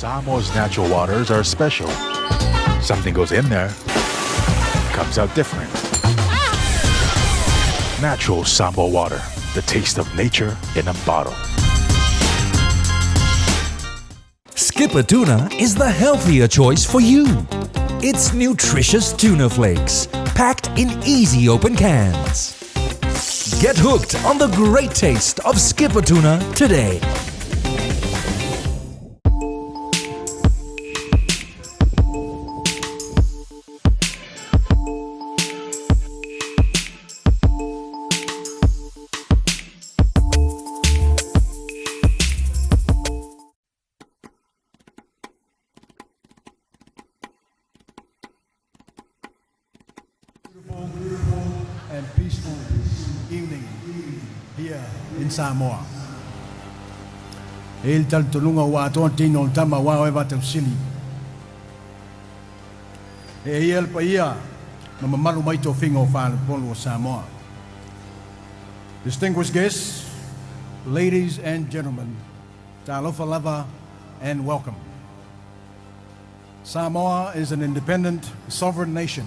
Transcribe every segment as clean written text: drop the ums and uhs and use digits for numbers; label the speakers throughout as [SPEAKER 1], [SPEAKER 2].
[SPEAKER 1] Samoa's natural waters are special. Something goes in there, comes out different. Natural Samoa water, the taste of nature in a bottle.
[SPEAKER 2] Skipper tuna is the healthier choice for you. It's nutritious tuna flakes, packed in easy open cans. Get hooked on the great taste of Skipper tuna today.
[SPEAKER 3] And peaceful evening here in Samoa. Il tal tulunga wa tino tama wa eva tausili. E el paia mamalu mai to fingo fa polo Samoa. Distinguished guests, ladies and gentlemen, talofa lava and welcome. Samoa is an independent, sovereign nation.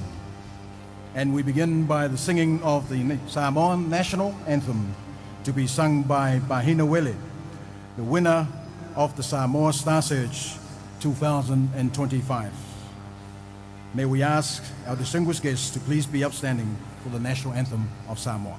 [SPEAKER 3] And we begin by the singing of the Samoan national anthem to be sung by Bahina Wele, the winner of the Samoa Star Search 2025. May we ask our distinguished guests to please be upstanding for the national anthem of Samoa.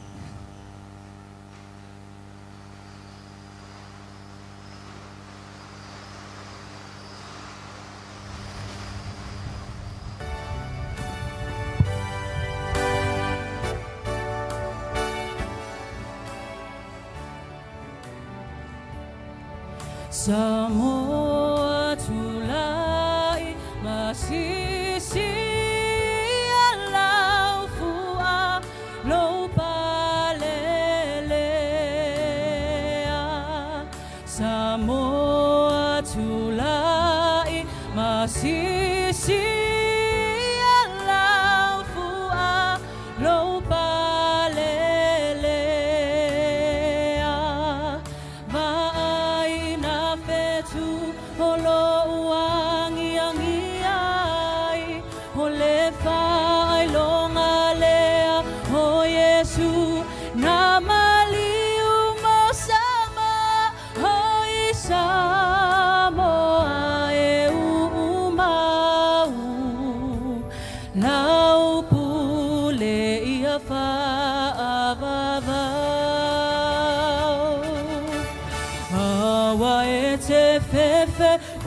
[SPEAKER 4] Samoa tulai masisi alau fua lo palelea. Samoa tulai masisi alau fua lo palelea.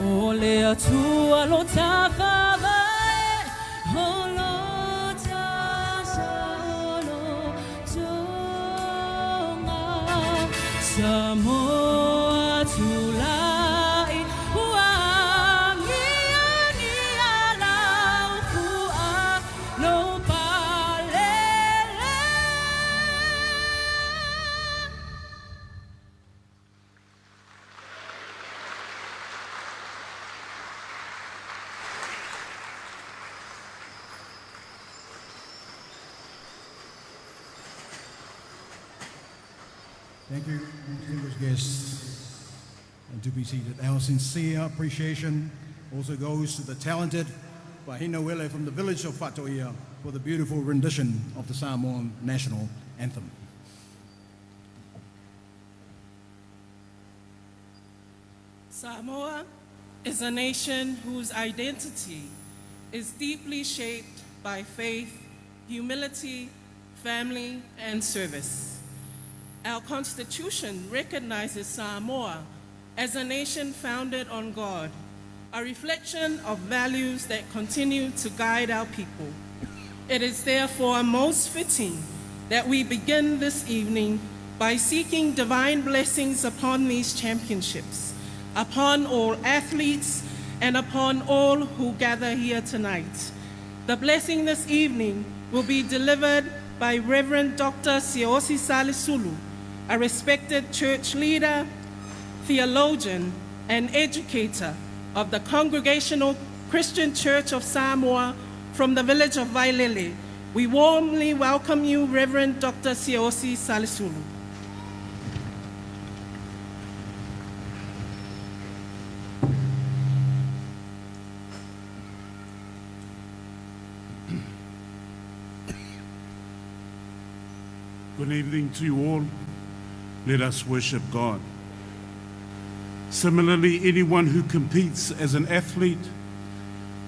[SPEAKER 4] Ole atua lo tawhawai, holo tasalo tonga. Samoa tulai, wangi ani alau fua lo palele.
[SPEAKER 3] Thank you, distinguished guests. And to be seated, our sincere appreciation also goes to the talented Bahina Wele from the village of Fatoia for the beautiful rendition of the Samoan national anthem.
[SPEAKER 5] Samoa is a nation whose identity is deeply shaped by faith, humility, family, and service. Our Constitution recognizes Samoa as a nation founded on God, a reflection of values that continue to guide our people. It is therefore most fitting that we begin this evening by seeking divine blessings upon these championships, upon all athletes, and upon all who gather here tonight. The blessing this evening will be delivered by Reverend Dr. Siosi Salisulu, a respected church leader, theologian, and educator of the Congregational Christian Church of Samoa from the village of Wailele. We warmly welcome you, Reverend Dr. Siosi Salisulu.
[SPEAKER 6] Good evening to you all. Let us worship God. Similarly, anyone who competes as an athlete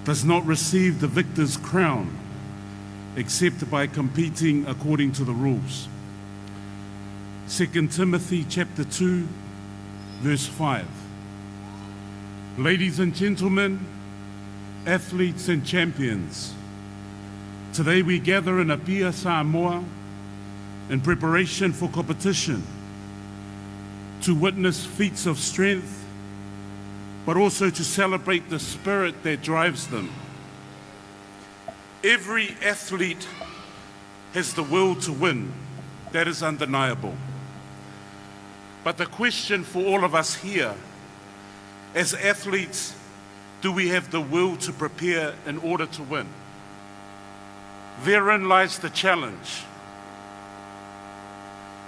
[SPEAKER 6] does not receive the victor's crown except by competing according to the rules. 2 Timothy chapter 2, verse 5. Ladies and gentlemen, athletes and champions, today we gather in Apia, Samoa, in preparation for competition to witness feats of strength, but also to celebrate the spirit that drives them. Every athlete has the will to win. That is undeniable. But the question for all of us here, as athletes, do we have the will to prepare in order to win? Therein lies the challenge.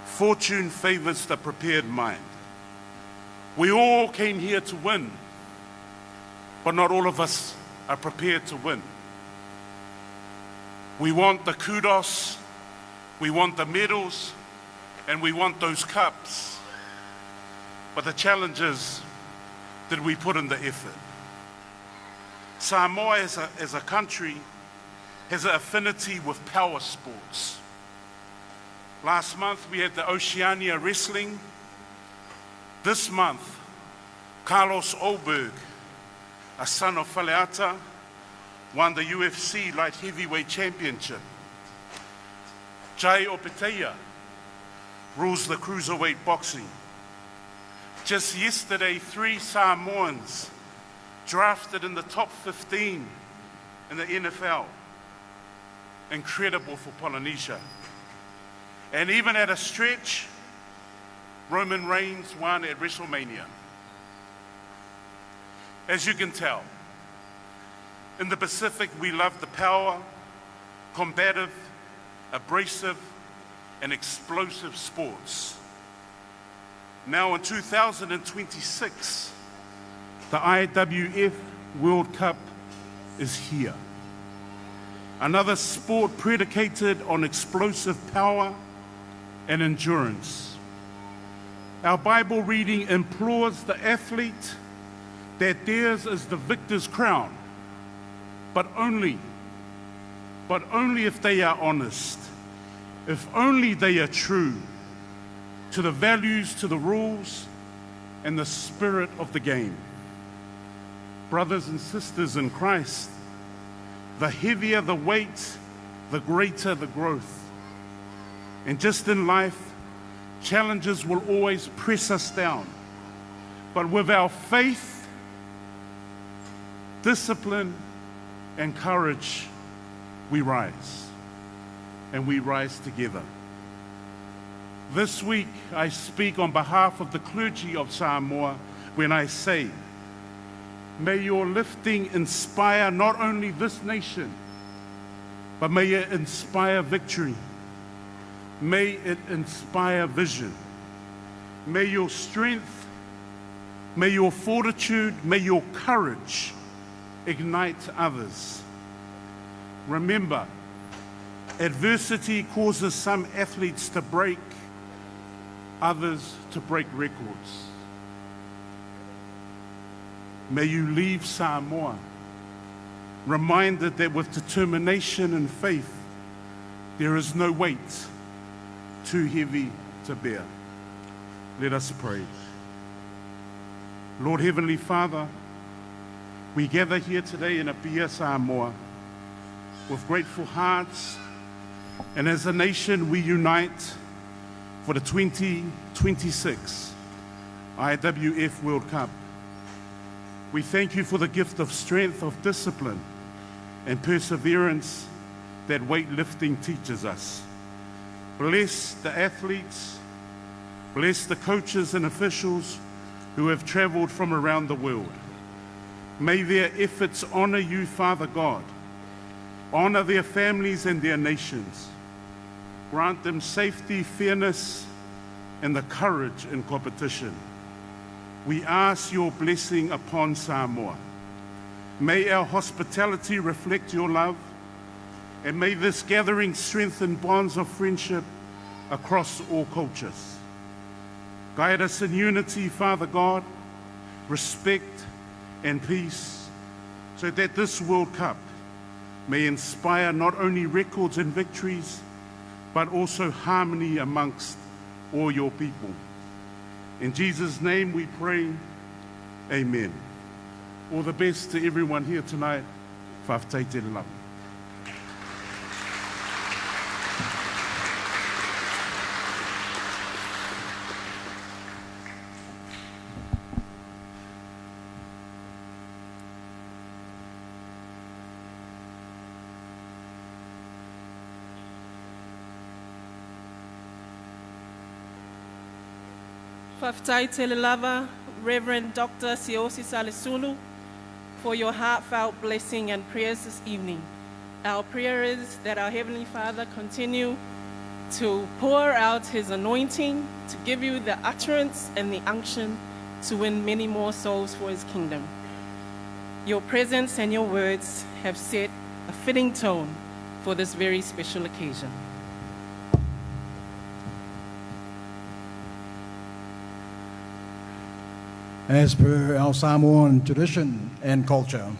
[SPEAKER 6] Fortune favors the prepared mind. We all came here to win, but not all of us are prepared to win. We want the kudos, we want the medals, and we want those cups. But the challenge is, did we put in the effort? Samoa as a country has an affinity with power sports. Last month we had the Oceania Wrestling. This month, Carlos Oberg, a son of Faleata, won the UFC Light Heavyweight Championship. Jai Opeteia rules the cruiserweight boxing. Just yesterday, 3 Samoans drafted in the top 15 in the NFL. Incredible for Polynesia. And even at a stretch, Roman Reigns won at WrestleMania. As you can tell, in the Pacific, we love the power, combative, abrasive, and explosive sports. Now in 2026, the IWF World Cup is here. Another sport predicated on explosive power and endurance. Our Bible reading implores the athlete that theirs is the victor's crown, but only if they are honest, if only they are true to the values, to the rules, and the spirit of the game. Brothers and sisters in Christ, the heavier the weight, the greater the growth. And just in life, challenges will always press us down. But with our faith, discipline, and courage, we rise. And we rise together. This week, I speak on behalf of the clergy of Samoa when I say, may your lifting inspire not only this nation, but may it inspire victory. May it inspire vision. May your strength, may your fortitude, may your courage ignite others. Remember, adversity causes some athletes to break, others to break records. May you leave Samoa reminded that with determination and faith, there is no weight too heavy to bear. Let us pray. Lord Heavenly Father, we gather here today in Apia, Samoa, with grateful hearts, and as a nation we unite for the 2026 IWF World Cup. We thank you for the gift of strength, of discipline, and perseverance that weightlifting teaches us. Bless the athletes, bless the coaches and officials who have traveled from around the world. May their efforts honor you, Father God. Honor their families and their nations. Grant them safety, fairness, and the courage in competition. We ask your blessing upon Samoa. May our hospitality reflect your love, and may this gathering strengthen bonds of friendship across all cultures. Guide us in unity, Father God, respect and peace, so that this World Cup may inspire not only records and victories, but also harmony amongst all your people. In Jesus' name we pray, amen. All the best to everyone here tonight. Whawhaftai te lava.
[SPEAKER 5] Whawhaftai te lava, Reverend Dr. Siosi Salesulu, for your heartfelt blessing and prayers this evening. Our prayer is that our Heavenly Father continue to pour out His anointing, to give you the utterance and the unction to win many more souls for His kingdom. Your presence and your words have set a fitting tone for this very special occasion.
[SPEAKER 3] As per our Samoan tradition and culture,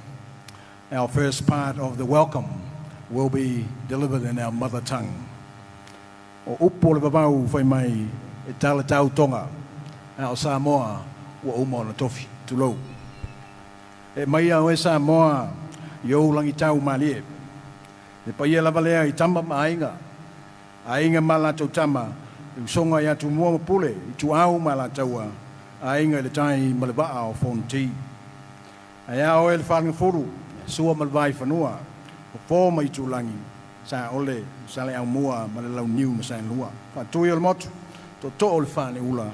[SPEAKER 3] our first part of the welcome will be delivered in our mother tongue. O upo le vavau whai mai e tala tau tonga, our Samoa wa umo na tofi tulou. E mai au e Samoa i au langi tau malie. E paia lava lea I tama ma ainga ma la tau tama, I usonga I atu mua mapule, I tu au ma la taua, ainga le tai ma le vaa o fonti. Ai au e le whanga furu, sua ma le vai whanua, o fō mai tu langi, sa ole, sa le au mua ma le lau niu ma sa lua. Whatui o le motu, to o le whane ula,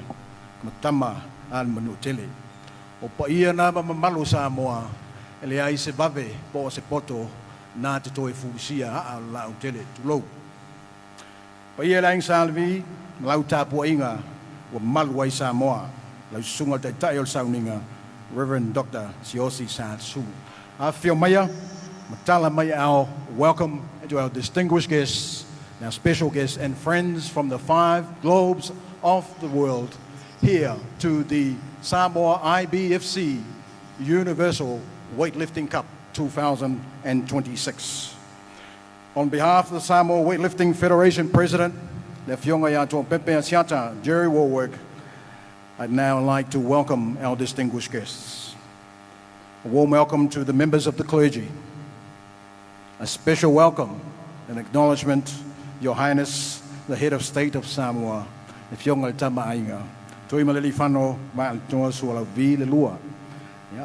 [SPEAKER 3] ma tama al manu tele. O pa ia nā ma malu Samoa, e le ai se vave po se poto nā te toi fusia a lau tele tu lou. Pa ia laing salvi, lau tāpua inga, wa malu ai Samoa, lau sunga te tai o sauninga, Reverend Dr. Siosi Salesulu. Awhio maya, matala maya our welcome to our distinguished guests, our special guests and friends from the 5 globes of the world, here to the Samoa IBFC Universal Weightlifting Cup 2026. On behalf of the Samoa Weightlifting Federation President, Le Fionga Yato Pepe Asiata, Jerry Warwick, I'd now like to welcome our distinguished guests. A warm welcome to the members of the clergy. A special welcome and acknowledgement, Your Highness, the Head of State of Samoa, Le Fionga Tama Ainga. Toi maleli whano ma toa sua lau vi le lua.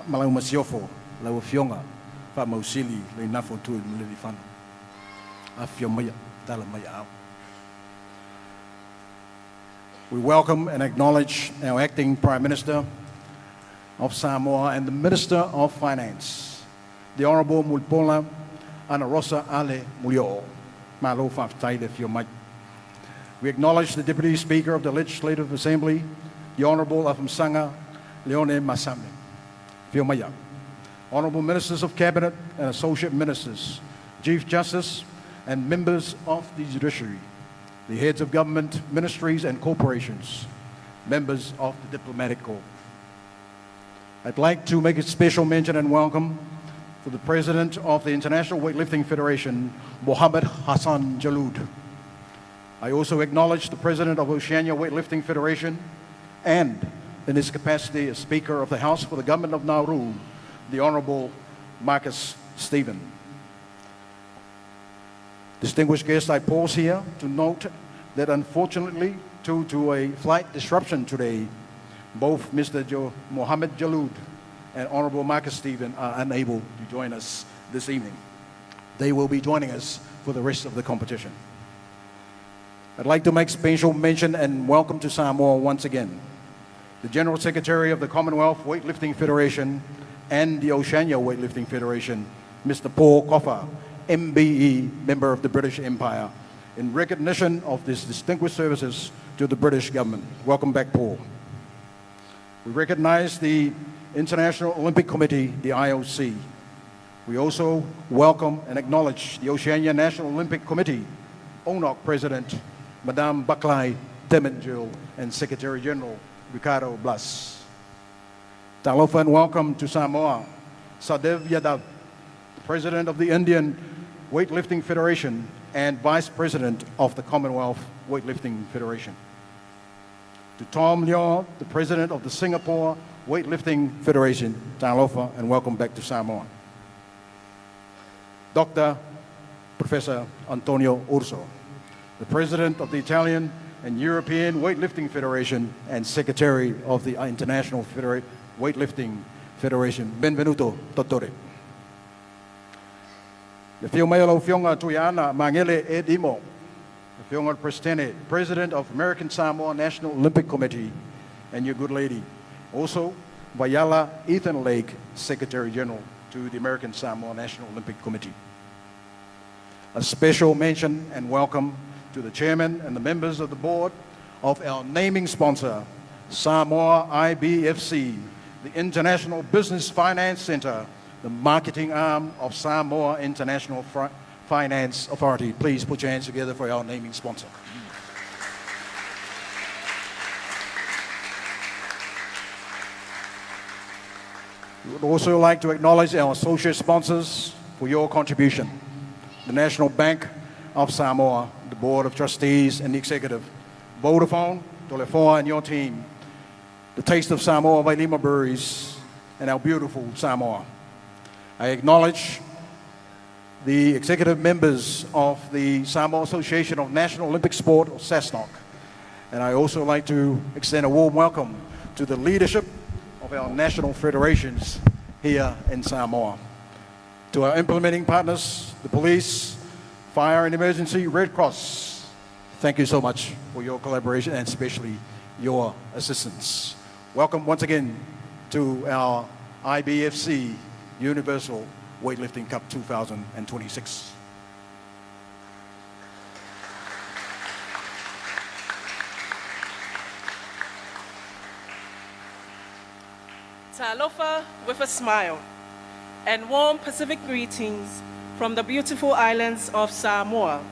[SPEAKER 3] Malau masiofo, lau fionga, wha mausili le nafo tui maleli whano. A fio maya, tala maya au. We welcome and acknowledge our acting Prime Minister of Samoa and the Minister of Finance, the Honourable Mulpola Ana Rosa Ale Mulio. Malo whawhaftai le fio mai. We acknowledge the Deputy Speaker of the Legislative Assembly, the Honourable Afamsanga Leone Masame. Fio maya. Honourable Ministers of Cabinet and Associate Ministers, Chief Justice and members of the Judiciary, the heads of government, ministries and corporations, members of the Diplomatic Corps. I'd like to make a special mention and welcome for the President of the International Weightlifting Federation, Mohammed Hassan Jaloud. I also acknowledge the President of Oceania Weightlifting Federation and, in his capacity as Speaker of the House for the Government of Nauru, the Honourable Marcus Stephen. Distinguished guests, I pause here to note that unfortunately, due to a flight disruption today, both Mr. Mohammed Jaloud and Honourable Marcus Stephen are unable to join us this evening. They will be joining us for the rest of the competition. I'd like to make special mention and welcome to Samoa once again the General Secretary of the Commonwealth Weightlifting Federation and the Oceania Weightlifting Federation, Mr. Paul Coffer, MBE, member of the British Empire, in recognition of his distinguished services to the British government. Welcome back, Paul. We recognize the International Olympic Committee, the IOC. We also welcome and acknowledge the Oceania National Olympic Committee, ONOC President, Madame Baklai Temengil, and Secretary General Ricardo Blas. Talofa and welcome to Samoa, Sadev Yadav, President of the Indian Weightlifting Federation and Vice President of the Commonwealth Weightlifting Federation. To Tom Lior, the President of the Singapore Weightlifting Federation, Talofa and welcome back to Samoa. Dr. Professor Antonio Urso, the President of the Italian and European Weightlifting Federation and Secretary of the International Weightlifting Federation. Benvenuto, Dottore. The Fiumelo Fionga Tuyana Mangele Edimo, the Fionga Prestene, President of American Samoa National Olympic Committee, and your good lady. Also, Vayala Ethan Lake, Secretary General to the American Samoa National Olympic Committee. A special mention and welcome to the chairman and the members of the board of our naming sponsor, Samoa IBFC, the International Business Finance Center, the marketing arm of Samoa International Finance Authority. Please put your hands together for our naming sponsor. We would also like to acknowledge our associate sponsors for your contribution. The National Bank of Samoa, the Board of Trustees and the Executive, Vodafone, Tolefoa and your team, the Taste of Samoa by Lima Breweries, and our beautiful Samoa. I acknowledge the executive members of the Samoa Association of National Olympic Sport, or SASNOC, and I also like to extend a warm welcome to the leadership of our national federations here in Samoa. To our implementing partners, the police, fire and emergency, Red Cross, thank you so much for your collaboration and especially your assistance. Welcome once again to our IBFC Universal Weightlifting Cup 2026.
[SPEAKER 5] Talofa with a smile, and warm Pacific greetings from the beautiful islands of Samoa,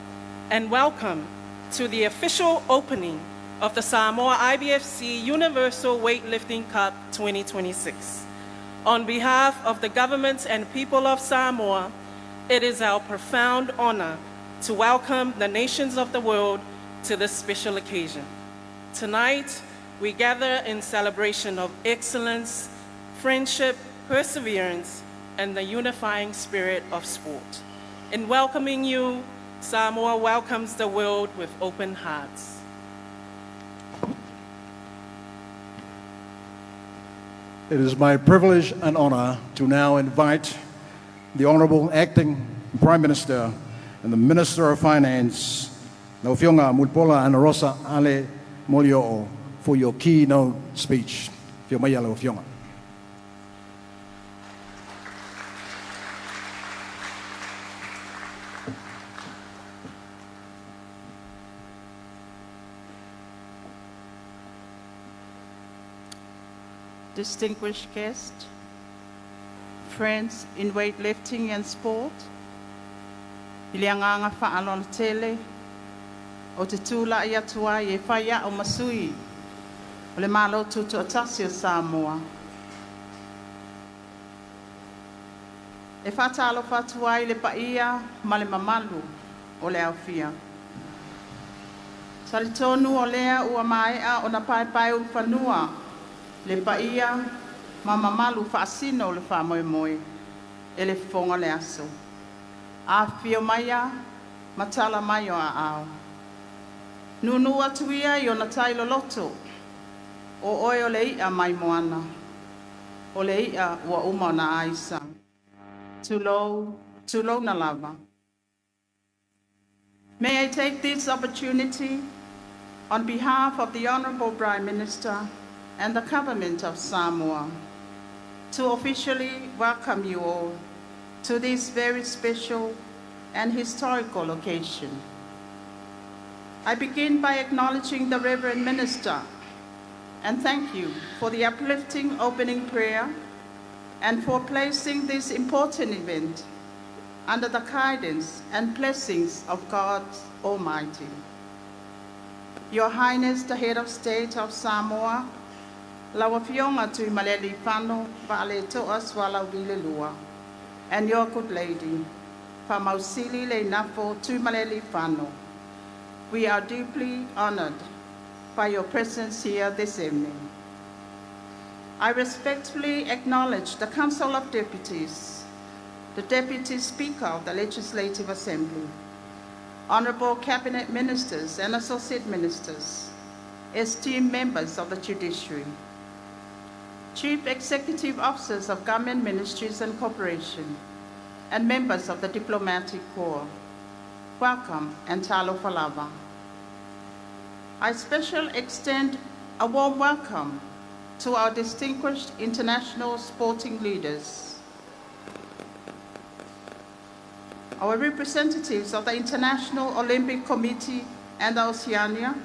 [SPEAKER 5] and welcome to the official opening of the Samoa IBFC Universal Weightlifting Cup 2026. On behalf of the government and people of Samoa, it is our profound honor to welcome the nations of the world to this special occasion. Tonight, we gather in celebration of excellence, friendship, perseverance, and the unifying spirit of sport. In welcoming you, Samoa welcomes the world with open hearts.
[SPEAKER 3] It is my privilege and honor to now invite the Honorable Acting Prime Minister and the Minister of Finance, Naufionga Mulpola and Rosa Ale Molio'o, for your keynote speech. Fiumaya Naufionga.
[SPEAKER 7] Distinguished guests, friends in weightlifting and sport, ilianganga whaalona tele, o te tūla i atua i e whaia o masui, o le malo tutu atasi o Samoa. E whatalo whatua i le paia ma le mamalu o le awhia. Salitonu o lea ua maea o na pai o whanua, le paia ma mamalu whaasino le whamoemoe e le whonga le aso. A whio maia, matala mai o a ao. Nunu atuia i o na tailo loto, o oe o le ia mai moana, o le ia ua uma o na aisa. Tulo na lava. May I take this opportunity on behalf of the Honorable Prime Minister and the government of Samoa to officially welcome you all to this very special and historical occasion. I begin by acknowledging the Reverend Minister and thank you for the uplifting opening prayer and for placing this important event under the guidance and blessings of God Almighty. Your Highness, the Head of State of Samoa, Lawafionga tui maleli whano, vale to'as wala wile lua, and your good lady, Pamausili le nafo tui maleli whano. We are deeply honored by your presence here this evening. I respectfully acknowledge the Council of Deputies, the Deputy Speaker of the Legislative Assembly, Honorable Cabinet Ministers and Associate Ministers, esteemed members of the Judiciary, Chief Executive Officers of Government Ministries and Corporations, and members of the Diplomatic Corps. Welcome and talo falava. I especially extend a warm welcome to our distinguished international sporting leaders, our representatives of the International Olympic Committee and the Oceania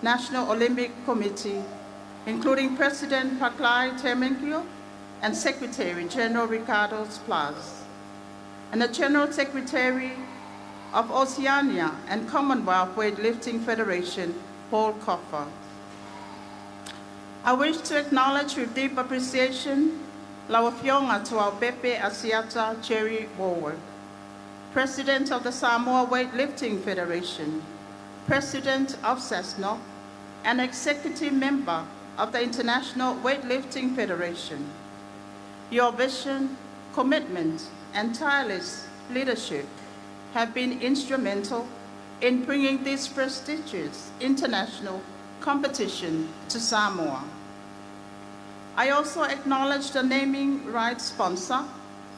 [SPEAKER 7] National Olympic Committee, including President Paklai Temenkio and Secretary General Ricardo Splas, and the General Secretary of Oceania and Commonwealth Weightlifting Federation, Paul Koffer. I wish to acknowledge with deep appreciation Lawafionga to our Pepe Asiata Jerry Warwick, President of the Samoa Weightlifting Federation, President of SESNO, and Executive Member of the International Weightlifting Federation. Your vision, commitment, and tireless leadership have been instrumental in bringing this prestigious international competition to Samoa. I also acknowledge the naming rights sponsor,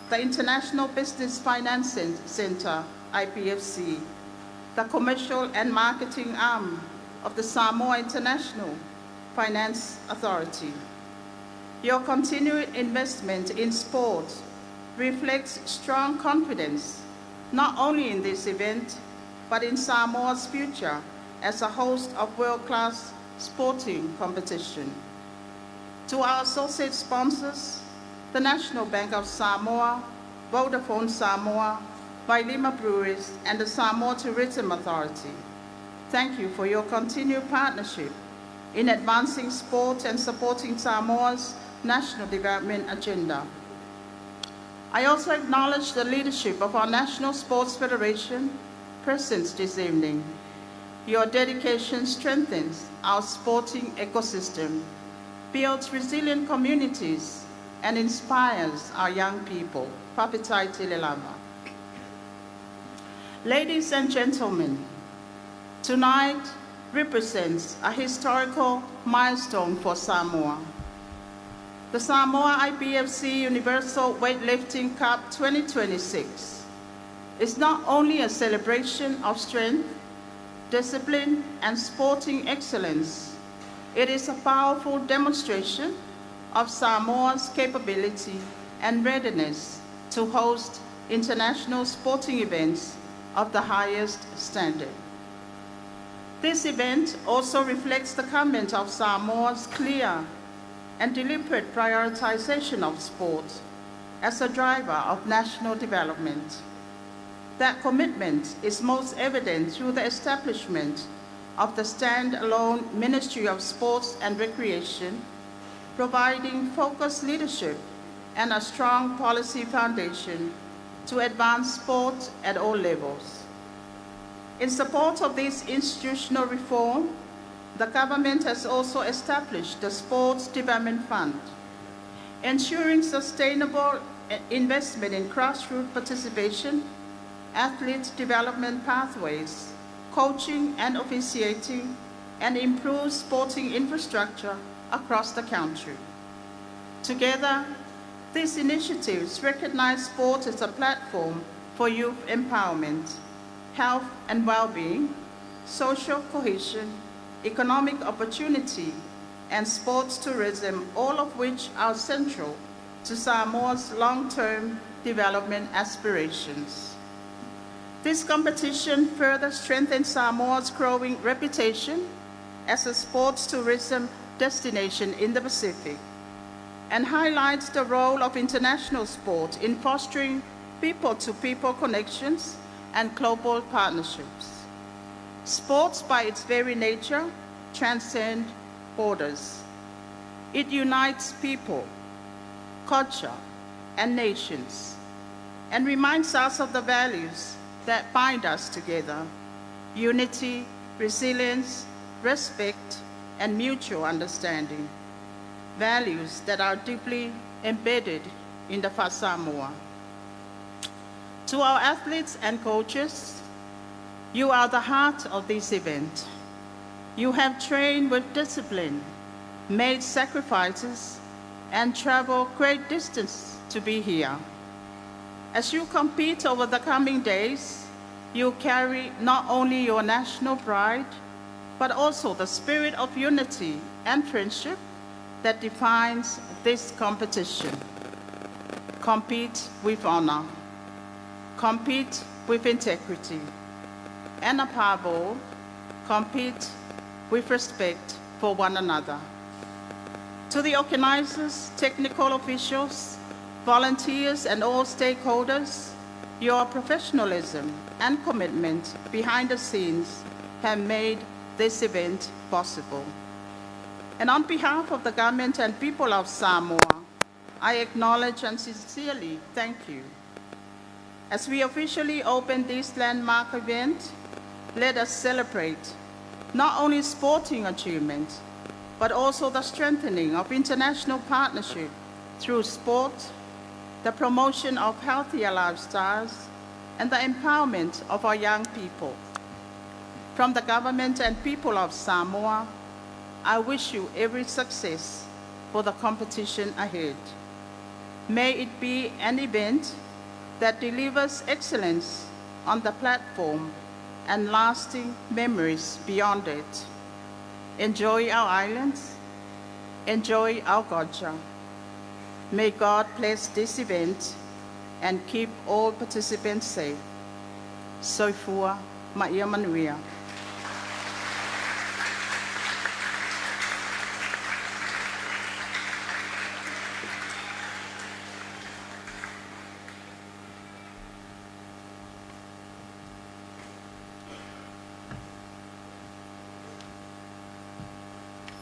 [SPEAKER 7] the International Business Finance Center, IBFC, the commercial and marketing arm of the Samoa International Finance Authority. Your continued investment in sport reflects strong confidence not only in this event, but in Samoa's future as a host of world-class sporting competition. To our associate sponsors, the National Bank of Samoa, Vodafone Samoa, Vailima Breweries, and the Samoa Tourism Authority, thank you for your continued partnership in advancing sport and supporting Samoa's national development agenda. I also acknowledge the leadership of our National Sports Federation present this evening. Your dedication strengthens our sporting ecosystem, builds resilient communities, and inspires our young people. Papitai Tilelama. Ladies and gentlemen, tonight represents a historical milestone for Samoa. The Samoa IBFC Universal Weightlifting Cup 2026 is not only a celebration of strength, discipline, and sporting excellence, it is a powerful demonstration of Samoa's capability and readiness to host international sporting events of the highest standard. This event also reflects the commitment of Samoa's clear and deliberate prioritization of sport as a driver of national development. That commitment is most evident through the establishment of the stand-alone Ministry of Sports and Recreation, providing focused leadership and a strong policy foundation to advance sport at all levels. In support of this institutional reform, the government has also established the Sports Development Fund, ensuring sustainable investment in grassroots participation, athlete development pathways, coaching and officiating, and improved sporting infrastructure across the country. Together, these initiatives recognize sport as a platform for youth empowerment, health and well-being, social cohesion, economic opportunity, and sports tourism, all of which are central to Samoa's long-term development aspirations. This competition further strengthens Samoa's growing reputation as a sports tourism destination in the Pacific and highlights the role of international sport in fostering people-to-people connections and global partnerships. Sports, by its very nature, transcend borders. It unites people, culture, and nations, and reminds us of the values that bind us together: unity, resilience, respect, and mutual understanding. Values that are deeply embedded in the Samoa. To our athletes and coaches, you are the heart of this event. You have trained with discipline, made sacrifices, and traveled great distance to be here. As you compete over the coming days, you carry not only your national pride, but also the spirit of unity and friendship that defines this competition. Compete with honor, compete with integrity, and above all, compete with respect for one another. To the organizers, technical officials, volunteers, and all stakeholders, your professionalism and commitment behind the scenes have made this event possible. And on behalf of the government and people of Samoa, I acknowledge and sincerely thank you. As we officially open this landmark event, let us celebrate not only sporting achievement, but also the strengthening of international partnership through sport, the promotion of healthier lifestyles, and the empowerment of our young people. From the government and people of Samoa, I wish you every success for the competition ahead. May it be an event that delivers excellence on the platform and lasting memories beyond it. Enjoy our islands, enjoy our culture. May God bless this event and keep all participants safe. Soifua Maia Manuia.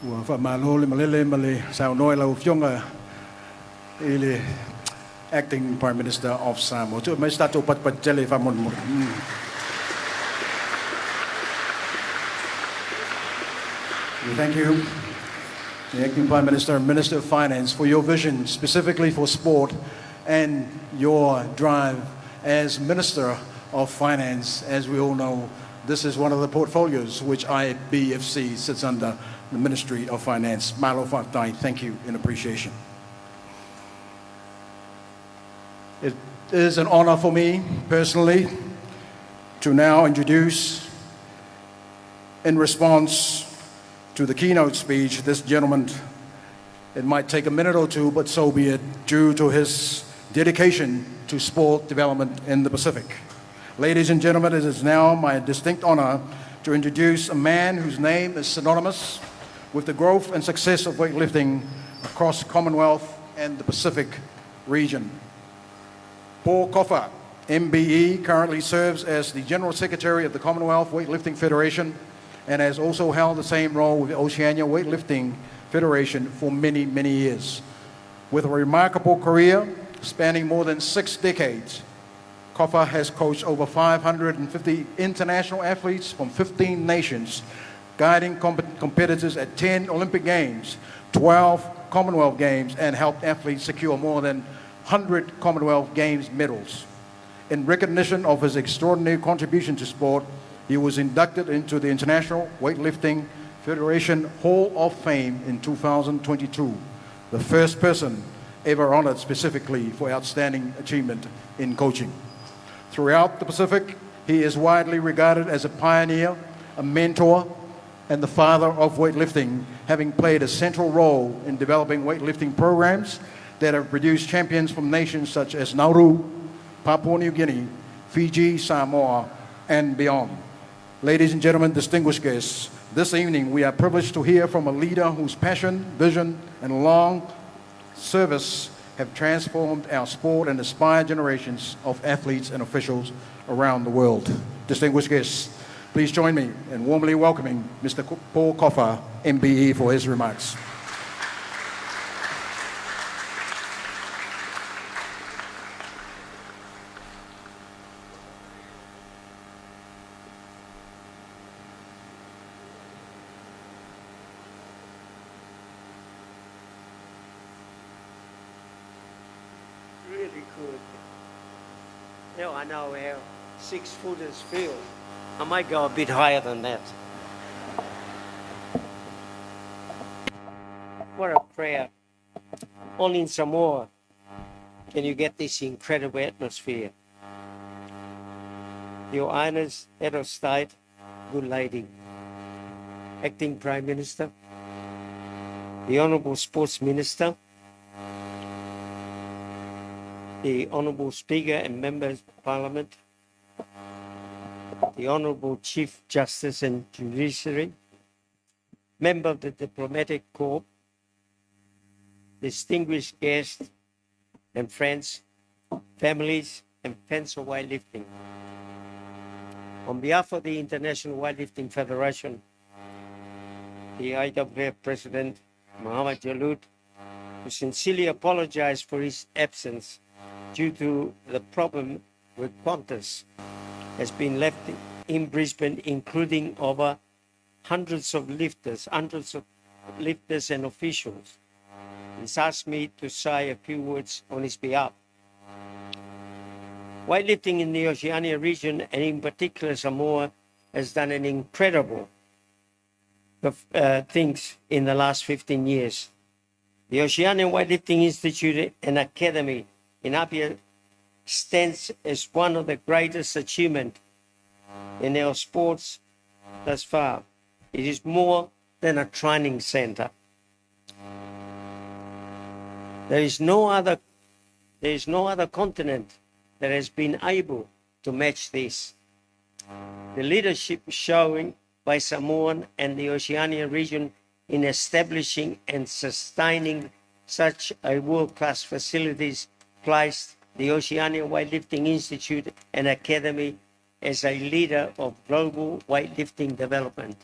[SPEAKER 3] Ua whamalo le malele male saunoi lau fionga ili Acting Prime Minister of Samoa. Tu mai stato pat jele whamon mur. Thank you, the Acting Prime Minister and Minister of Finance, for your vision specifically for sport and your drive as Minister of Finance. As we all know, this is one of the portfolios which IBFC sits under, the Ministry of Finance. Malo Fatai, thank you in appreciation. It is an honor for me personally to now introduce, in response to the keynote speech, this gentleman. It might take a minute or two, but so be it, due to his dedication to sport development in the Pacific. Ladies and gentlemen, it is now my distinct honor to introduce a man whose name is synonymous with the growth and success of weightlifting across the Commonwealth and the Pacific region. Paul Kofa, MBE, currently serves as the General Secretary of the Commonwealth Weightlifting Federation and has also held the same role with the Oceania Weightlifting Federation for many, many years. With a remarkable career spanning more than 6 decades, Kofa has coached over 550 international athletes from 15 nations, guiding competitors at 10 Olympic Games, 12 Commonwealth Games, and helped athletes secure more than 100 Commonwealth Games medals. In recognition of his extraordinary contribution to sport, he was inducted into the International Weightlifting Federation Hall of Fame in 2022, the first person ever honored specifically for outstanding achievement in coaching. Throughout the Pacific, he is widely regarded as a pioneer, a mentor, and the father of weightlifting, having played a central role in developing weightlifting programs that have produced champions from nations such as Nauru, Papua New Guinea, Fiji, Samoa, and beyond. Ladies and gentlemen, distinguished guests, this evening we are privileged to hear from a leader whose passion, vision, and long service have transformed our sport and inspired generations of athletes and officials around the world. Distinguished guests, Please join me in warmly welcoming Mr. Paul Kofa, MBE, for his remarks.
[SPEAKER 8] Really good. Now I know how 6-footers feel. I might go a bit higher than that. What a prayer. Only in Samoa can you get this incredible atmosphere. Your Highness, Head of State, good lady, Acting Prime Minister, the Honourable Sports Minister, the Honourable Speaker and Members of Parliament, the Honourable Chief Justice and Judiciary, Member of the Diplomatic Corps, distinguished guests and friends, families and fans of weightlifting. On behalf of the International Weightlifting Federation, the IWF President, Muhammad Jalud, who sincerely apologized for his absence due to the problem with Qantas, has been left in Brisbane, including over hundreds of lifters and officials. He's asked me to say a few words on his behalf. Weightlifting in the Oceania region, and in particular Samoa, has done an incredible things in the last 15 years. The Oceania Weightlifting Institute and Academy in Apia stands as one of the greatest achievements in our sports thus far. It is more than a training center. There is no other continent that has been able to match this. The leadership shown by Samoan and the Oceania region in establishing and sustaining such a world-class facilities placed the Oceania Weightlifting Institute and Academy as a leader of global weightlifting development.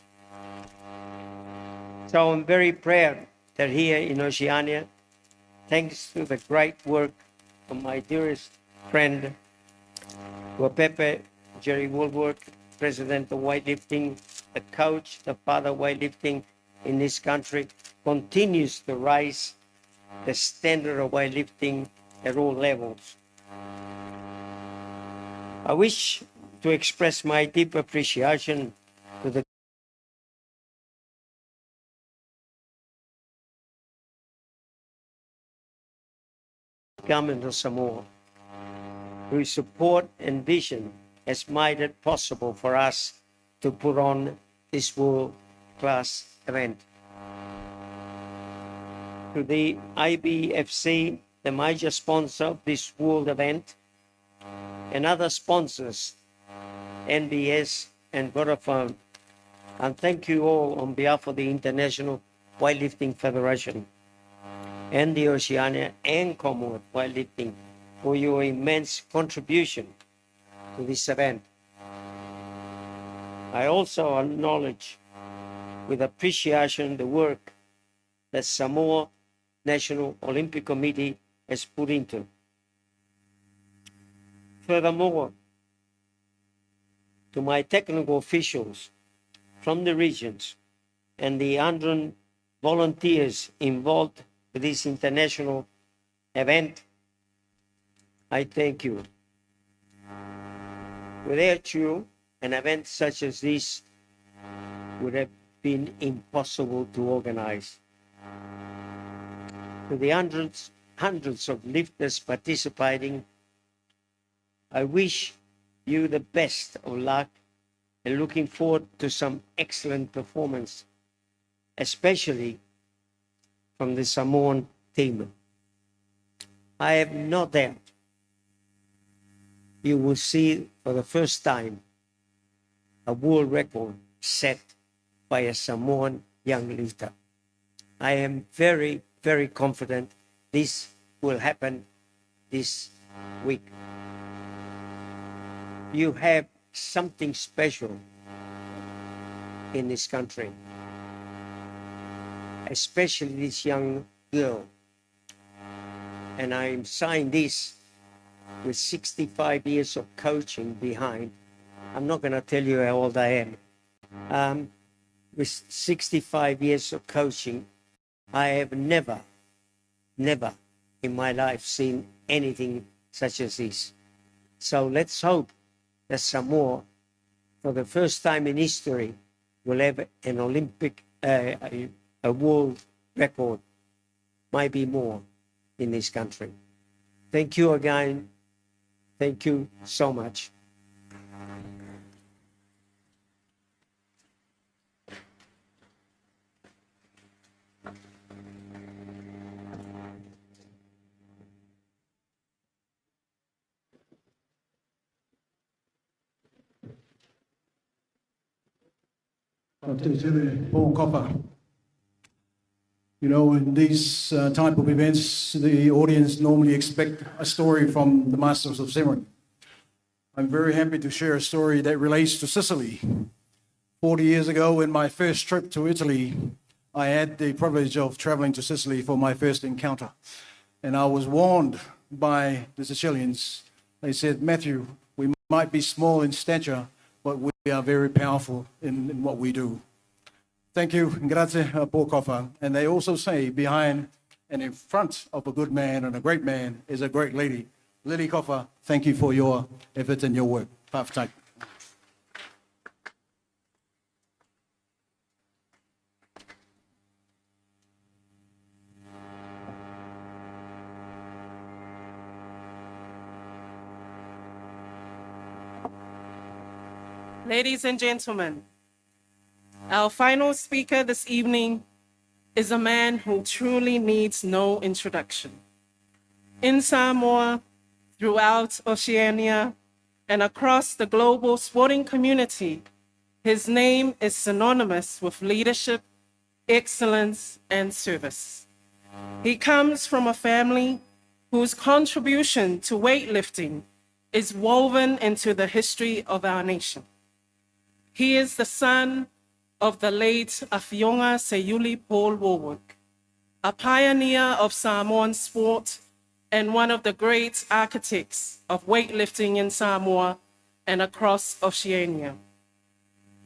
[SPEAKER 8] So I'm very proud that here in Oceania, thanks to the great work of my dearest friend, Wapepe Jerry Woolworth, President of Weightlifting, the coach, the father of weightlifting in this country, continues to raise the standard of weightlifting at all levels. I wish to express my deep appreciation to the government of Samoa, whose support and vision has made it possible for us to put on this world-class event. To the IBFC, the major sponsor of this world event, and other sponsors, NBS and Vodafone, and thank you all on behalf of the International Weightlifting Federation and the Oceania and Commonwealth Weightlifting for your immense contribution to this event. I also acknowledge with appreciation the work that Samoa National Olympic Committee has put into. Furthermore, to my technical officials from the regions and the 100 volunteers involved with this international event, I thank you. Without you, an event such as this would have been impossible to organize. To the hundreds of lifters participating, I wish you the best of luck and looking forward to some excellent performance, especially from the Samoan team. I have no doubt you will see for the first time a world record set by a Samoan young lifter. I am very, very confident this will happen this week. You have something special in this country, especially this young girl. And I'm saying this with 65 years of coaching behind. I'm not going to tell you how old I am. With 65 years of coaching, I have never in my life seen anything such as this. So let's hope that Samoa, for the first time in history, will have an Olympic, a world record, maybe more, in this country. Thank you again. Thank you so much.
[SPEAKER 3] Paul Copper. You know, in these type of events, the audience normally expect a story from the Masters of Ceremony. I'm very happy to share a story that relates to Sicily. 40 years ago, in my first trip to Italy, I had the privilege of traveling to Sicily for my first encounter. And I was warned by the Sicilians. They said, Matthew, we might be small in stature, but we are very powerful in what we do. Thank you, grazie, Paul Coffer. And they also say behind and in front of a good man and a great man is a great lady. Lily Coffer, thank you for your effort and your work. Pa'afetai.
[SPEAKER 5] Ladies and gentlemen, our final speaker this evening is a man who truly needs no introduction. In Samoa, throughout Oceania, and across the global sporting community, his name is synonymous with leadership, excellence, and service. He comes from a family whose contribution to weightlifting is woven into the history of our nation. He is the son of the late Afionga Seyuli Paul Warwick, a pioneer of Samoan sport and one of the great architects of weightlifting in Samoa and across Oceania.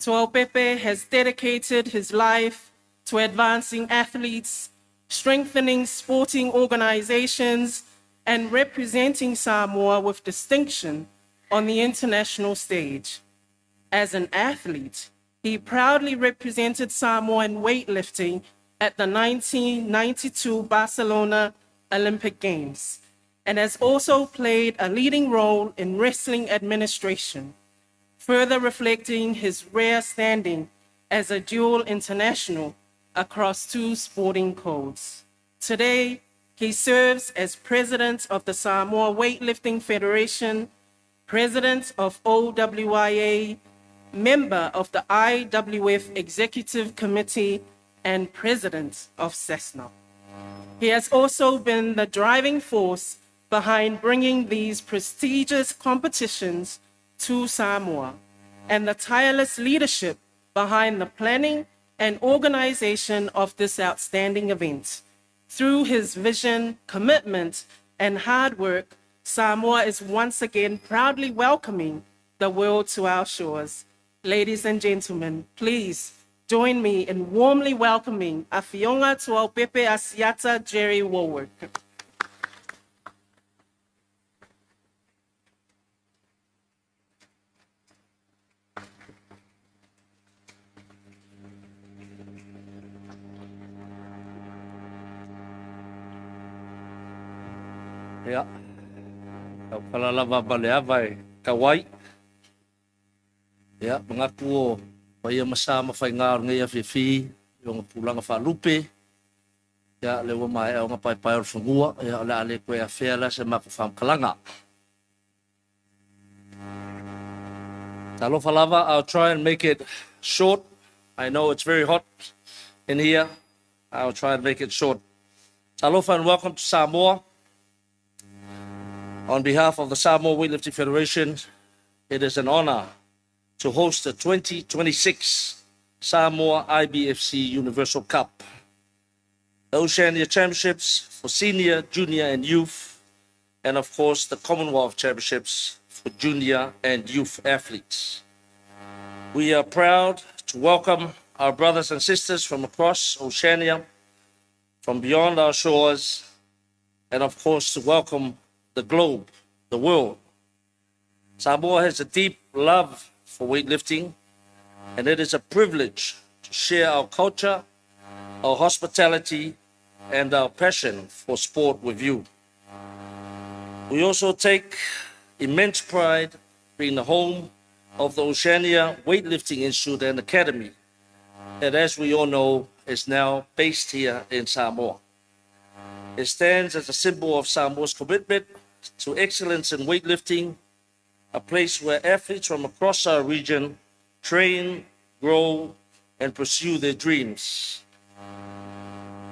[SPEAKER 5] Tuaupepe has dedicated his life to advancing athletes, strengthening sporting organizations, and representing Samoa with distinction on the international stage. As an athlete, he proudly represented Samoa in weightlifting at the 1992 Barcelona Olympic Games, and has also played a leading role in wrestling administration, further reflecting his rare standing as a dual international across two sporting codes. Today, he serves as president of the Samoa Weightlifting Federation, president of OWIA, member of the IWF Executive Committee, and president of CESNA. He has also been the driving force behind bringing these prestigious competitions to Samoa, and the tireless leadership behind the planning and organization of this outstanding event. Through his vision, commitment, and hard work, Samoa is once again proudly welcoming the world to our shores. Ladies and gentlemen, please join me in warmly welcoming Afionga Tuaupepe Asiata Jerry Warwick.
[SPEAKER 9] Ya, kau kalalava balea vai kawai. Ya, mengaku o pai masama fai ngar ngai afifi, yung pulanga fa lupe. Ya, lewa mai o nga pai pai fungua, ya ala ale ko ya fela se ma fam kalanga. Talo falava, I'll try and make it short. I know it's very hot in here. I'll try and make it short. Talofa and welcome to Samoa. On behalf of the Samoa Weightlifting Federation, it is an honor to host the 2026 Samoa IBFC Universal Cup, the Oceania Championships for senior, junior, and youth, and of course the Commonwealth Championships for junior and youth athletes. We are proud to welcome our brothers and sisters from across Oceania, from beyond our shores, and of course to welcome the globe, the world. Samoa has a deep love for weightlifting, and it is a privilege to share our culture, our hospitality, and our passion for sport with you. We also take immense pride being the home of the Oceania Weightlifting Institute and Academy, that, as we all know, is now based here in Samoa. It stands as a symbol of Samoa's commitment to excellence in weightlifting, a place where athletes from across our region train, grow, and pursue their dreams.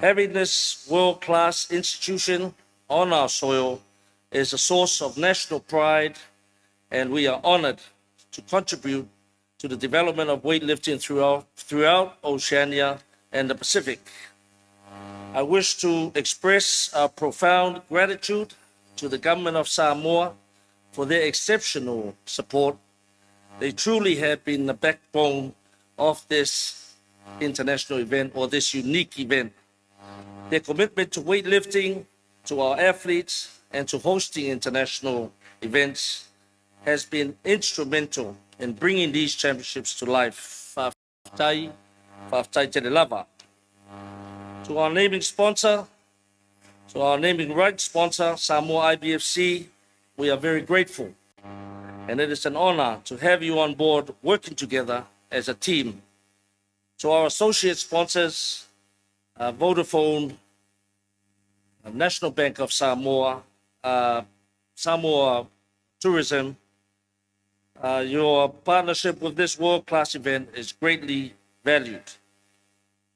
[SPEAKER 9] Having this world-class institution on our soil is a source of national pride, and we are honored to contribute to the development of weightlifting throughout Oceania and the Pacific. I wish to express our profound gratitude to the government of Samoa for their exceptional support. They truly have been the backbone of this international event, or this unique event. Their commitment to weightlifting, to our athletes, and to hosting international events has been instrumental in bringing these championships to life. Whaftai te lava. To our naming sponsor, to our naming rights sponsor, Samoa IBFC, we are very grateful. And it is an honor to have you on board working together as a team. To our associate sponsors, Vodafone, National Bank of Samoa, Samoa Tourism, your partnership with this world-class event is greatly valued.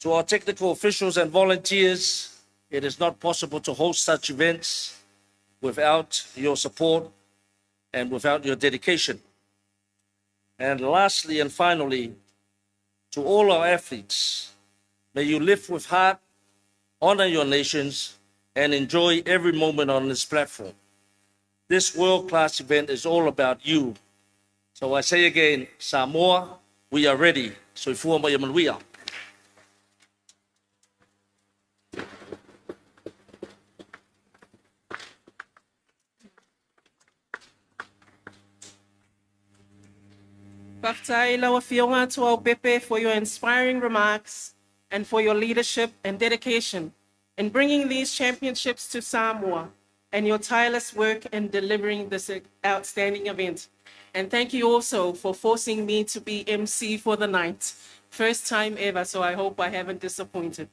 [SPEAKER 9] To our technical officials and volunteers, it is not possible to host such events without your support and without your dedication. And lastly and finally, to all our athletes, may you live with heart, honor your nations, and enjoy every moment on this platform. This world-class event is all about you. So I say again, Samoa, we are ready. So we are.
[SPEAKER 5] Whaftai lawa whionga to au Pepe for your inspiring remarks and for your leadership and dedication in bringing these championships to Samoa, and your tireless work in delivering this outstanding event. And thank you also for forcing me to be MC for the night. First time ever, so I hope I haven't disappointed.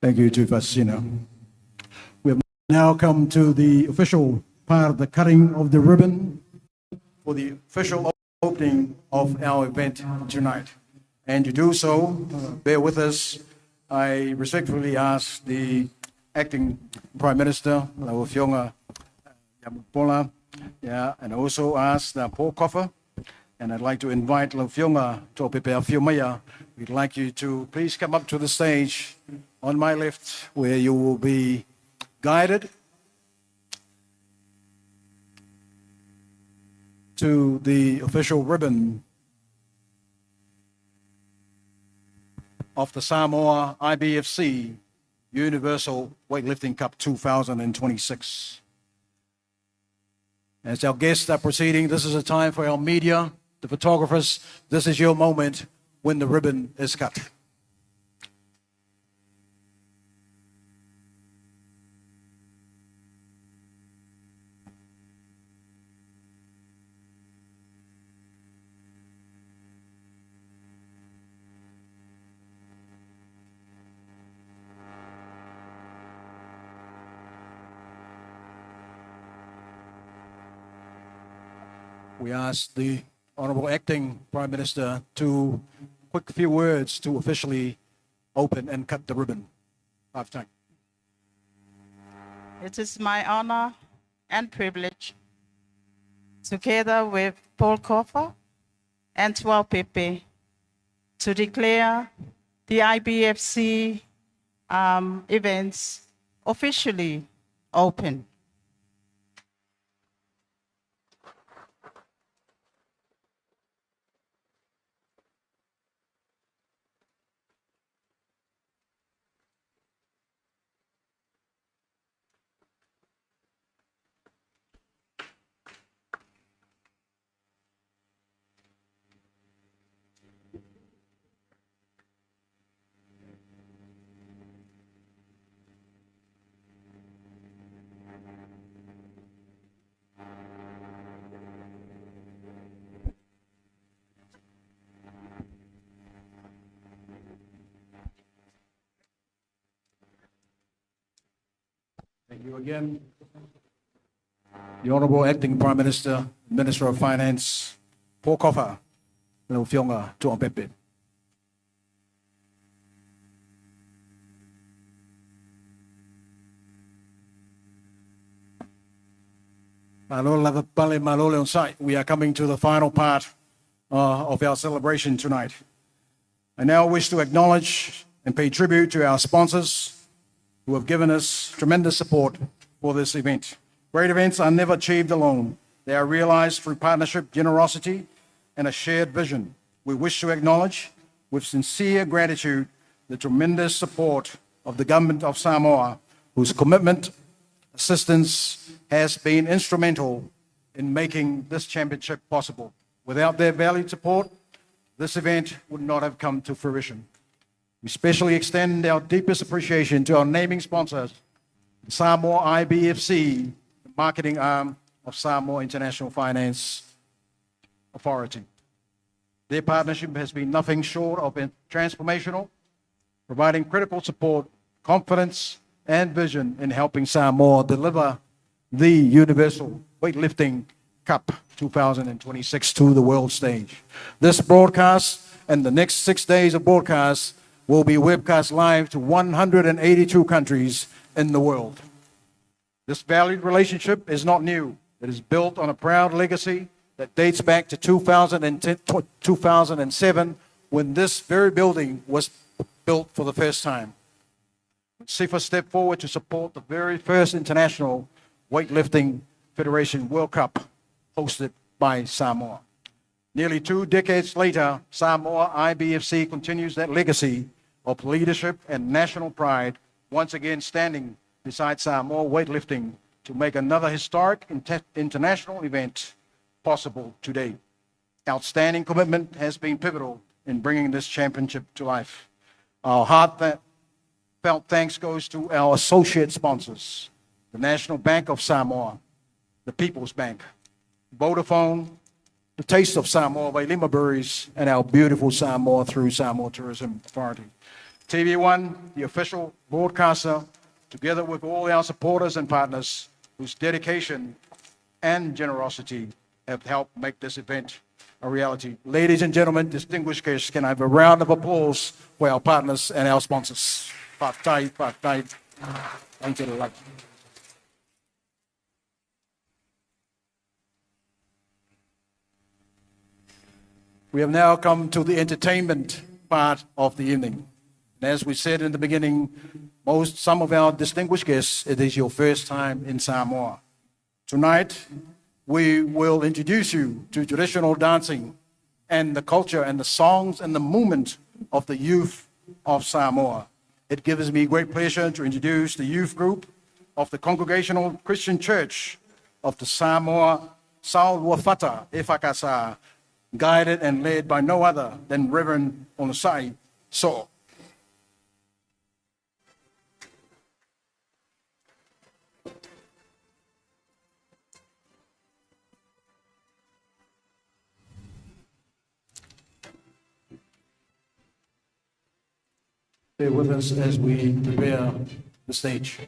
[SPEAKER 3] Thank you, Tufasina. We have now come to the official part of the cutting of the ribbon for the official opening of our event tonight. And to do so, bear with us. I respectfully ask the Acting Prime Minister, Lauafionga Yamapola, and also ask Paul Coffer. And I'd like to invite Lauafionga to prepare Fiumaya. We'd like you to please come up to the stage on my left, where you will be guided to the official ribbon of the Samoa IBFC Universal Weightlifting Cup 2026. As our guests are proceeding, this is a time for our media, the photographers. This is your moment when the ribbon is cut. We ask the Honourable Acting Prime Minister to quick few words to officially open and cut the ribbon. Have time.
[SPEAKER 7] It is my honor and privilege, together with Paul Koffer and Tuanaimato to declare the IBFC events officially open.
[SPEAKER 3] Thank you again. The Honourable Acting Prime Minister, Minister of Finance, Paul Koffer, Leufionga Tuanaimato. We are coming to the final part of our celebration tonight. I now wish to acknowledge and pay tribute to our sponsors who have given us tremendous support for this event. Great events are never achieved alone. They are realized through partnership, generosity, and a shared vision. We wish to acknowledge with sincere gratitude the tremendous support of the Government of Samoa, whose commitment, assistance has been instrumental in making this championship possible. Without their valued support, this event would not have come to fruition. We especially extend our deepest appreciation to our naming sponsors, Samoa IBFC, the marketing arm of Samoa International Finance Authority. Their partnership has been nothing short of transformational, providing critical support, confidence, and vision in helping Samoa deliver the Universal Weightlifting Cup 2026 to the world stage. This broadcast and the next 6 days of broadcasts will be webcast live to 182 countries in the world. This valued relationship is not new. It is built on a proud legacy that dates back to 2007, when this very building was built for the first time. SIFA stepped forward to support the very first International Weightlifting Federation World Cup hosted by Samoa. Nearly 2 decades later, Samoa IBFC continues that legacy of leadership and national pride, once again standing beside Samoa weightlifting to make another historic international event possible today. Outstanding commitment has been pivotal in bringing this championship to life. Our heartfelt thanks goes to our associate sponsors, the National Bank of Samoa, the People's Bank, Vodafone, the Taste of Samoa by Lima Breweries, and our beautiful Samoa through Samoa Tourism Authority. TV1, the official broadcaster, together with all our supporters and partners whose dedication and generosity have helped make this event a reality. Ladies and gentlemen, distinguished guests, can I have a round of applause for our partners and our sponsors? Thank you. We have now come to the entertainment part of the evening. And as we said in the beginning, some of our distinguished guests, it is your first time in Samoa. Tonight, we will introduce you to traditional dancing and the culture and the songs and the movement of the youth of Samoa. It gives me great pleasure to introduce the youth group of the Congregational Christian Church of the Samoa Salwafata Efakasa, guided and led by no other than Reverend Onosai So. Stay with us as we prepare the stage.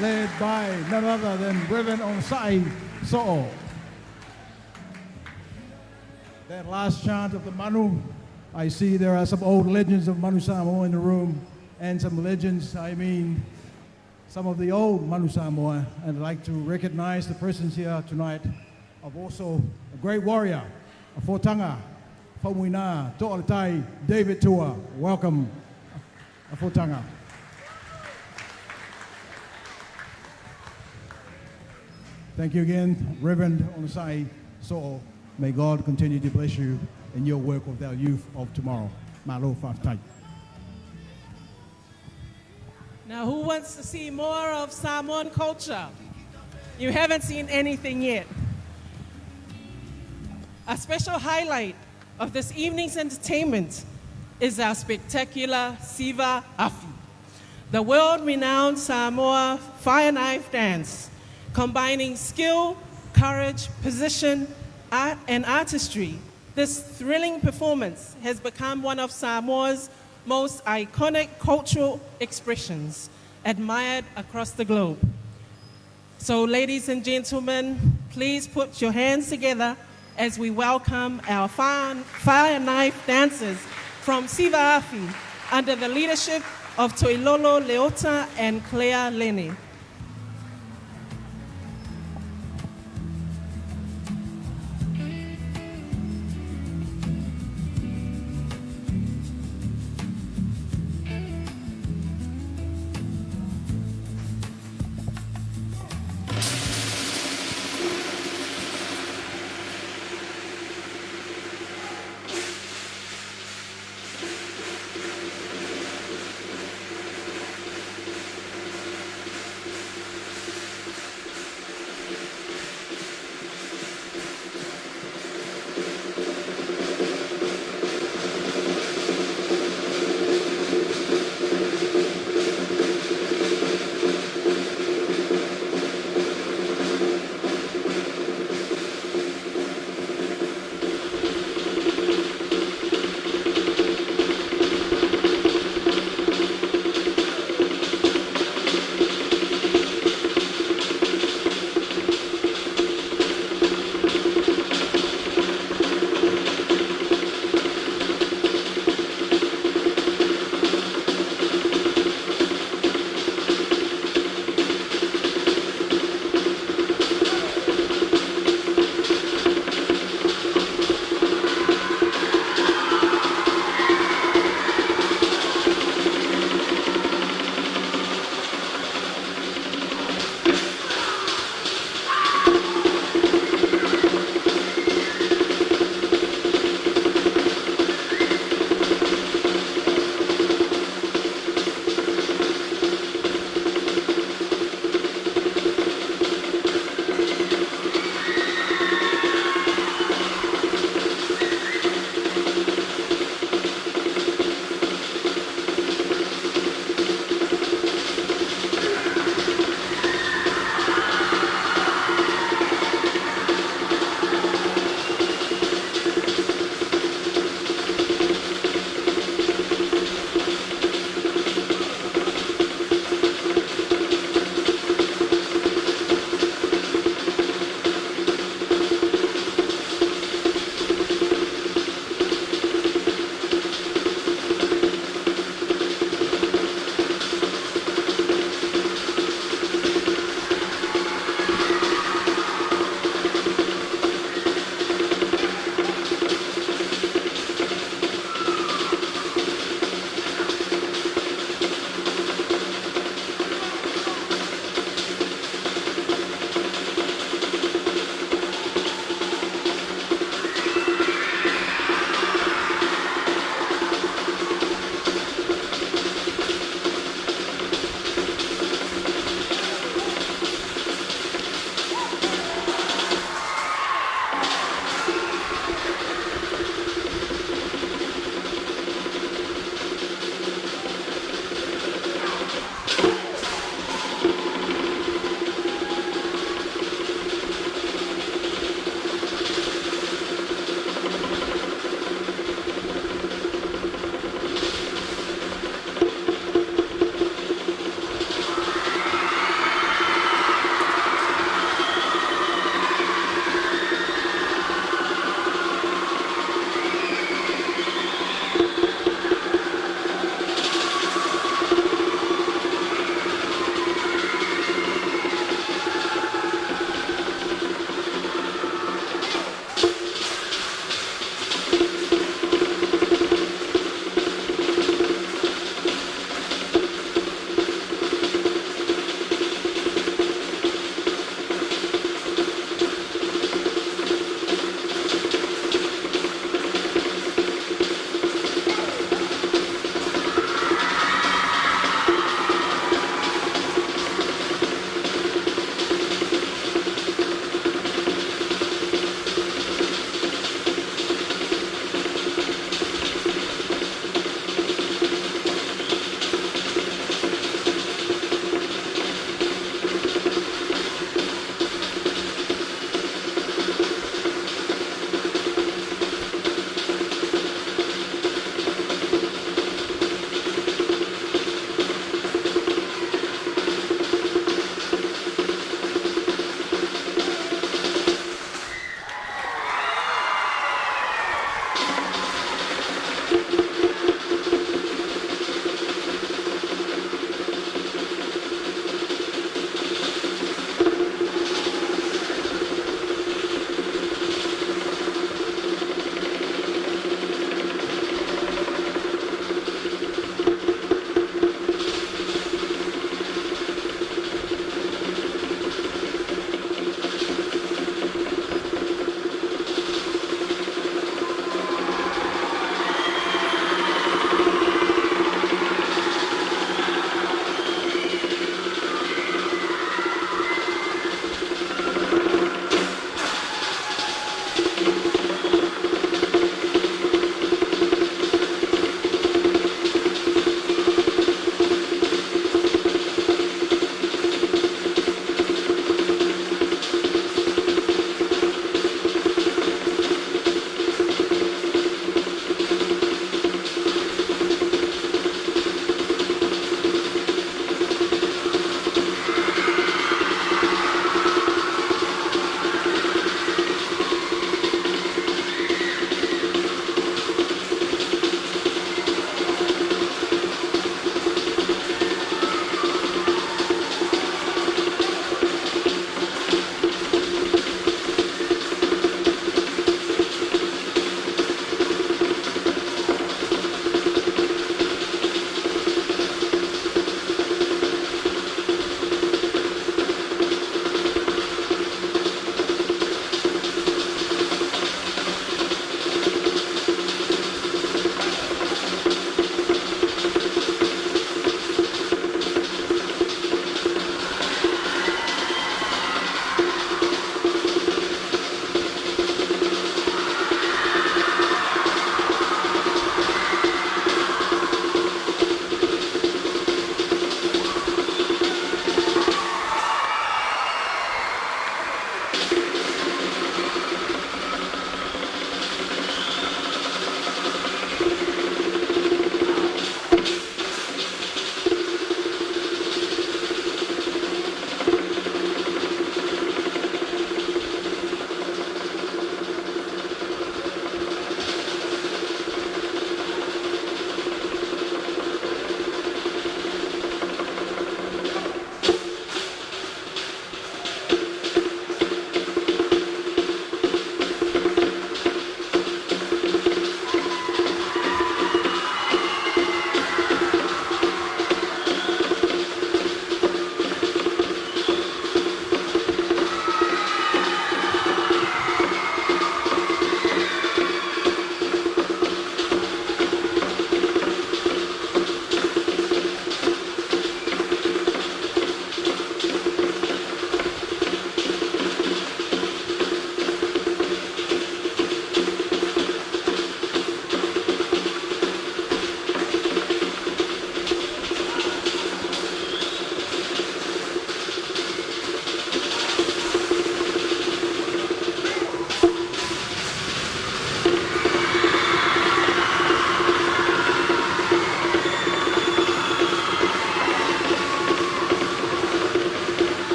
[SPEAKER 3] led by none other than Reverend Onsai So'o. That last chant of the Manu, I see there are some old legends of Manu Samoa in the room, and some legends, some of the old Manu Samoa, and I'd like to recognize the presence here tonight of also a great warrior, a Fotanga, Famuina, To'alatai, David Tua. Welcome, a Fotanga. Thank you again, Reverend Onsai So'o. May God continue to bless you in your work with our youth of tomorrow. Malo Faftai.
[SPEAKER 5] Now, who wants to see more of Samoan culture? You haven't seen anything yet. A special highlight of this evening's entertainment is our spectacular Siva Afi, the world-renowned Samoa fire knife dance, combining skill, courage, position, art, and artistry. This thrilling performance has become one of Samoa's most iconic cultural expressions, admired across the globe. So, ladies and gentlemen, please put your hands together as we welcome our fire knife dancers from Siva Afi under the leadership of Toilolo Leota and Claire Lenny.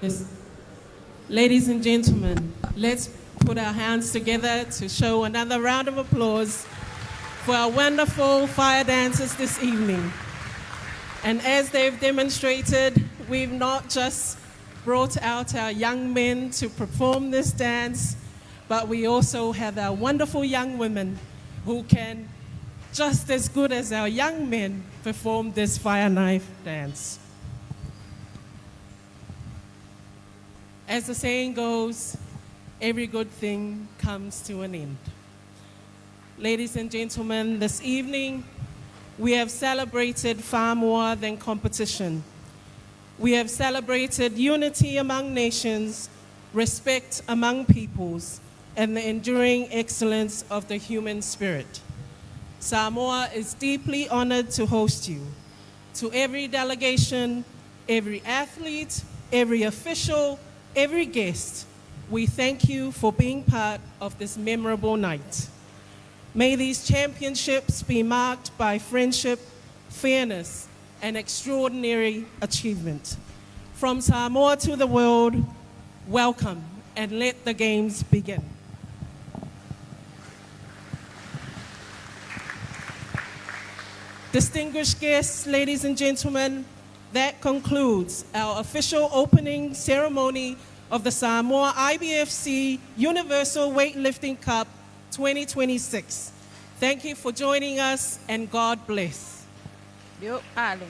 [SPEAKER 5] Yes. Ladies and gentlemen, let's put our hands together to show another round of applause for our wonderful fire dancers this evening. And as they've demonstrated, we've not just brought out our young men to perform this dance, but we also have our wonderful young women who can, just as good as our young men, perform this fire knife dance. As the saying goes, every good thing comes to an end. Ladies and gentlemen, this evening, we have celebrated far more than competition. We have celebrated unity among nations, respect among peoples, and the enduring excellence of the human spirit. Samoa is deeply honored to host you. To every delegation, every athlete, every official, every guest, we thank you for being part of this memorable night. May these championships be marked by friendship, fairness, and extraordinary achievement. From Samoa to the world, welcome, and let the games begin. Distinguished guests, ladies and gentlemen, that concludes our official opening ceremony of the Samoa IBFC Universal Weightlifting Cup 2026. Thank you for joining us, and God bless.
[SPEAKER 4] Yo, Alan.